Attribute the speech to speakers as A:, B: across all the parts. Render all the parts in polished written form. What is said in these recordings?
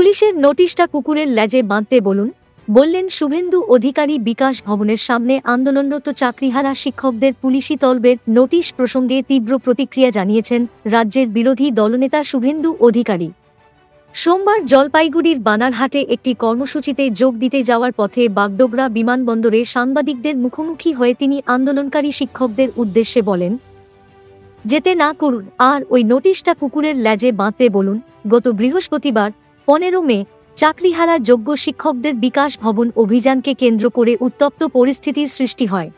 A: পুলিশের নোটিশটা কুকুরের লেজে বাঁধতে বললেন শুভেন্দু অধিকারী। বিকাশ ভবনের সামনে আন্দোলনরত চাকরিহারা শিক্ষকদের পুলিশি তলবের নোটিশ প্রসঙ্গে তীব্র প্রতিক্রিয়া জানিয়েছেন রাজ্যের বিরোধী দলনেতা শুভেন্দু অধিকারী। সোমবার জলপাইগুড়ির বানারহাটে একটি কর্মসূচিতে যোগ দিতে যাওয়ার পথে বাগডোগরা বিমানবন্দরে সাংবাদিকদের মুখোমুখি হয়ে তিনি আন্দোলনকারী শিক্ষকদের উদ্দেশ্যে বলেন, যেতে না করুন আর ওই নোটিশটা কুকুরের লেজে বাঁধতে বলুন। গত বৃহস্পতিবার 15 মে চাকরিহারা যোগ্য শিক্ষকদের বিকাশ ভবন অভিযানকে কেন্দ্র করে উত্তপ্ত পরিস্থিতির সৃষ্টি হয়।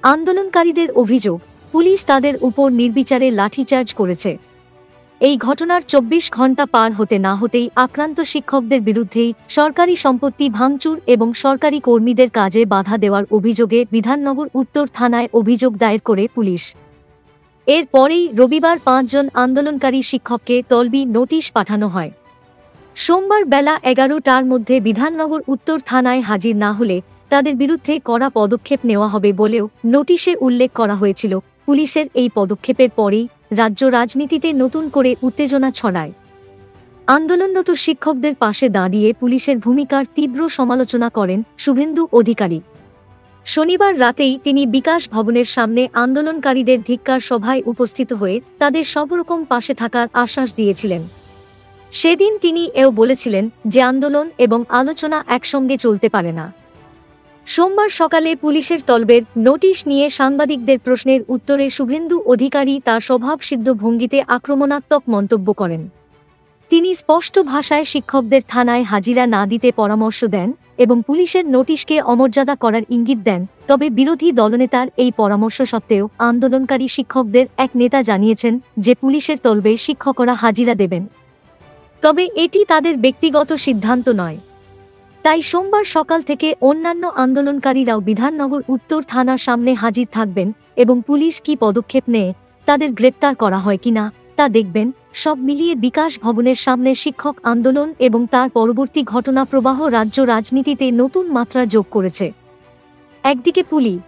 A: আন্দোলনকারীদের অভিযোগ, পুলিশ তাদের উপর নির্বিচারে লাঠিচার্জ করেছে। এই ঘটনার 24 ঘণ্টা পার হতে না হতেই আক্রান্ত শিক্ষকদের বিরুদ্ধেই সরকারি সম্পত্তি ভাঙচুর এবং সরকারি কর্মীদের কাজে বাধা দেওয়ার অভিযোগে বিধাননগর উত্তর থানায় অভিযোগ দায়ের করে পুলিশ। এর পরেই রবিবার 5 জন আন্দোলনকারী শিক্ষককে তলবি নোটিশ পাঠানো হয়। সোমবার বেলা 11টার মধ্যে বিধাননগর উত্তর থানায় হাজির না হলে তাদের বিরুদ্ধে কড়া পদক্ষেপ নেওয়া হবে বলেও নোটিশে উল্লেখ করা হয়েছিল। পুলিশের এই পদক্ষেপের পরেই রাজ্য রাজনীতিতে নতুন করে উত্তেজনা ছড়ায়। আন্দোলনরত শিক্ষকদের পাশে দাঁড়িয়ে পুলিশের ভূমিকার তীব্র সমালোচনা করেন শুভেন্দু অধিকারী। শনিবার রাতেই তিনি বিকাশ ভবনের সামনে আন্দোলনকারীদের ধিক্কার সভায় উপস্থিত হয়ে তাদের সবরকম পাশে থাকার আশ্বাস দিয়েছিলেন। সেদিন তিনি এও বলেছিলেন যে আন্দোলন এবং আলোচনা একসঙ্গে চলতে পারে না। সোমবার সকালে পুলিশের তলবের নোটিশ নিয়ে সাংবাদিকদের প্রশ্নের উত্তরে শুভেন্দু অধিকারী তার স্বভাবসিদ্ধ ভঙ্গিতে আক্রমণাত্মক মন্তব্য করেন। তিনি স্পষ্ট ভাষায় শিক্ষকদের থানায় হাজিরা না দিতে পরামর্শ দেন এবং পুলিশের নোটিশকে অমর্যাদা করার ইঙ্গিত দেন। তবে বিরোধী দলনেতার এই পরামর্শ সত্ত্বেও আন্দোলনকারী শিক্ষকদের এক নেতা জানিয়েছেন যে পুলিশের তলবে শিক্ষকরা হাজিরা দেবেন, তবে এটি তাদের ব্যক্তিগত সিদ্ধান্ত নয়। তাই সোমবার সকাল থেকে অন্যান্য আন্দোলনকারীরাও বিধাননগর উত্তর থানার সামনে হাজির থাকবেন এবং পুলিশ কী পদক্ষেপ নেয়, তাদের গ্রেপ্তার করা হয় কিনা তা দেখবেন। সব মিলিয়ে বিকাশ ভবনের সামনে শিক্ষক আন্দোলন এবং তার পরবর্তী ঘটনা প্রবাহ রাজ্য রাজনীতিতে নতুন মাত্রা যোগ করেছে। একদিকে পুলিশ